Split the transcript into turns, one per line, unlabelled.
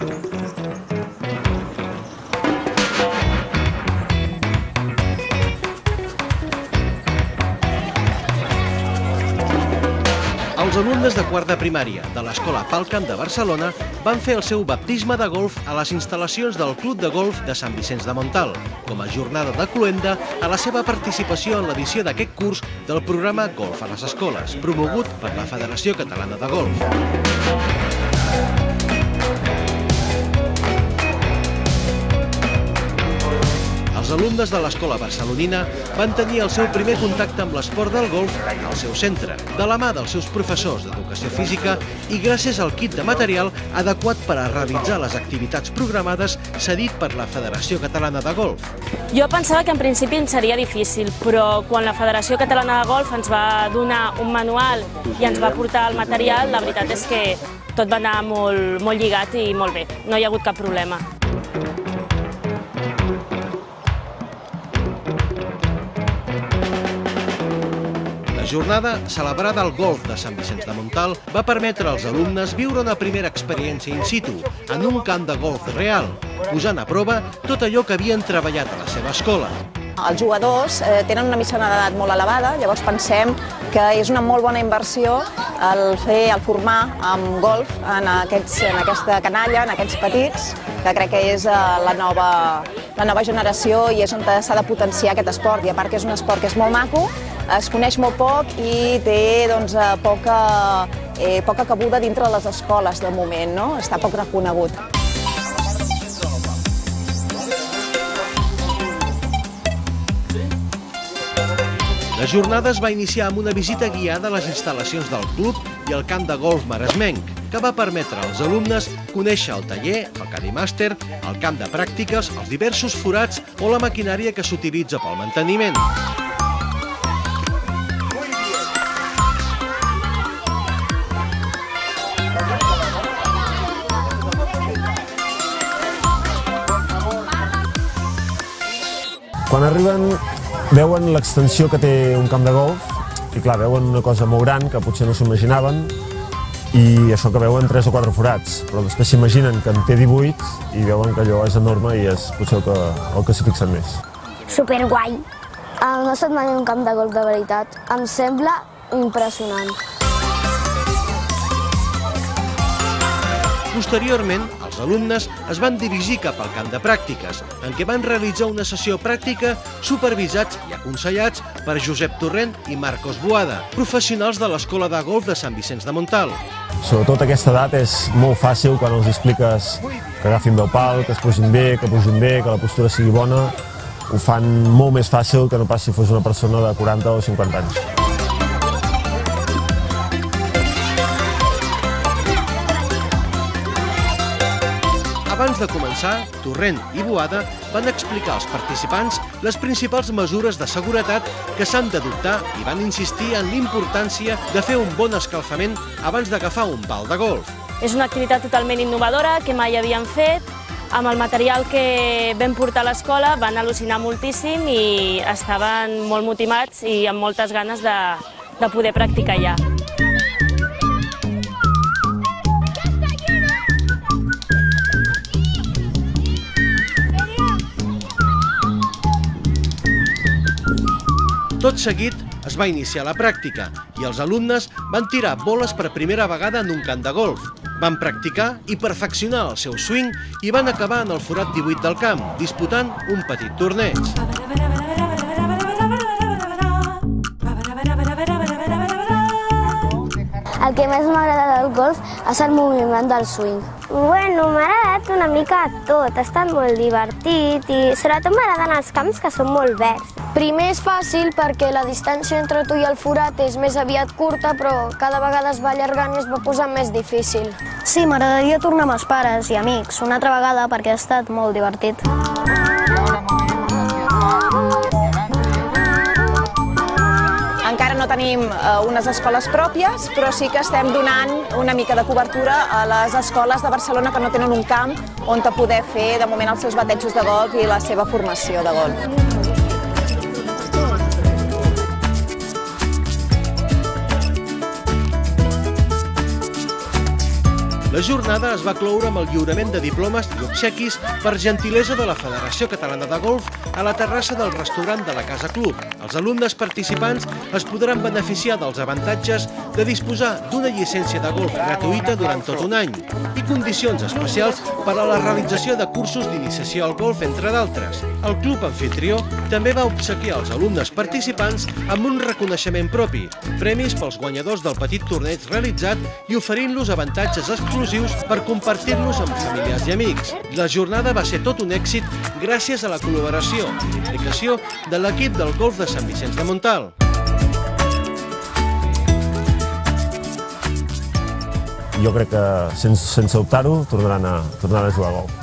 Els alumnes de quart de primària de l'Escola Palcamp de Barcelona van fer el seu baptisme de golf a les instal·lacions del Club de Golf de Sant Vicenç de Montalt, com a jornada de cloenda a la seva participació en l'edició d'aquest curs del programa Golf a les Escoles, promogut per la Federació Catalana de Golf. Els alumnes de l'escola barcelonina van tenir el seu primer contacte amb l'esport del golf al seu centre, de la mà dels seus professors d'educació física i gràcies al kit de material adequat per a realitzar les activitats programades cedit per la Federació Catalana de Golf.
Jo pensava que en principi ens seria difícil, però quan la Federació Catalana de Golf ens va donar un manual i ens va portar el material, la veritat és que tot va anar molt lligat i molt bé, no hi ha hagut cap problema.
La jornada, celebrada al Golf de Sant Vicenç de Montalt, va permetre als alumnes viure una primera experiència in situ, en un camp de golf real, posant a prova tot allò que havien treballat a la seva escola.
Els jugadors tenen una mitjana d'edat molt elevada, llavors pensem que és una molt bona inversió el formar amb golf en aquesta canalla, en aquests petits, que crec que és la nova generació i és on s'ha de potenciar aquest esport. I a part que és un esport que és molt maco, es coneix molt poc i té poca cabuda dintre de les escoles de moment, no? Està poc reconegut.
La jornada es va iniciar amb una visita guiada a les instal·lacions del club i al camp de golf maresmenc, que va permetre als alumnes conèixer el taller, el Cadimàster, el camp de pràctiques, els diversos forats o la maquinària que s'utilitza pel manteniment.
Quan arriben, veuen l'extensió que té un camp de golf i clar, veuen una cosa molt gran que potser no s'imaginaven i això que veuen 3 o 4 forats, però després s'imaginen que en té 18 i veuen que allò és enorme i és potser el que s'hi fixen més.
Superguai! No he estat mai en un camp de golf de veritat. Em sembla impressionant.
Posteriorment, els alumnes es van dirigir cap al camp de pràctiques, en què van realitzar una sessió pràctica supervisats i aconsellats per Josep Torrent i Marcos Boada, professionals de l'Escola de Golf de Sant Vicenç de Montalt.
Sobretot a aquesta edat és molt fàcil quan els expliques que agafin bé el pal, que es pugin bé, que la postura sigui bona. Ho fan molt més fàcil que no pas si fos una persona de 40 o 50 anys.
Abans de començar, Torrent i Boada van explicar als participants les principals mesures de seguretat que s'han d'adoptar i van insistir en l'importància de fer un bon escalfament abans d'agafar un pal de golf.
És una activitat totalment innovadora que mai havíem fet. Amb el material que vam portar a l'escola van al·lucinar moltíssim i estaven molt motivats i amb moltes ganes de poder practicar ja.
Tot seguit es va iniciar la pràctica i els alumnes van tirar boles per primera vegada en un camp de golf. Van practicar i perfeccionar el seu swing i van acabar en el forat 18 del camp, disputant un petit torneig.
El que més m'ha agradat del golf és el moviment del swing. Bueno, m'ha agradat una mica tot, ha estat molt divertit i sobretot m'agraden els camps que són molt verds. Primer és fàcil perquè la distància entre tu i el forat és més aviat curta, però cada vegada es va allargant i es va posant més difícil. Sí, m'agradaria tornar amb els pares i amics una altra vegada perquè ha estat molt divertit.
Encara no tenim unes escoles pròpies, però sí que estem donant una mica de cobertura a les escoles de Barcelona que no tenen un camp on poder fer de moment els seus batejos de golf i la seva formació de golf.
La La jornada es va cloure amb el lliurament de diplomes i obsequis per gentilesa de la Federació Catalana de Golf a la terrassa del restaurant de la Casa Club. Els alumnes participants es podran beneficiar dels avantatges de disposar d'una llicència de golf gratuïta durant tot un any i condicions especials per a la realització de cursos d'iniciació al golf, entre d'altres. El club anfitrió també va obsequiar als alumnes participants amb un reconeixement propi, premis pels guanyadors del petit torneig realitzat i oferint-los avantatges exclusius per compartir-los amb familiars i amics. La jornada va ser tot un èxit gràcies a la col·laboració i implicació de l'equip del golf de Sant Vicenç de Montalt.
Jo crec que, sense dubtar-ho, tornaran a jugar a golf.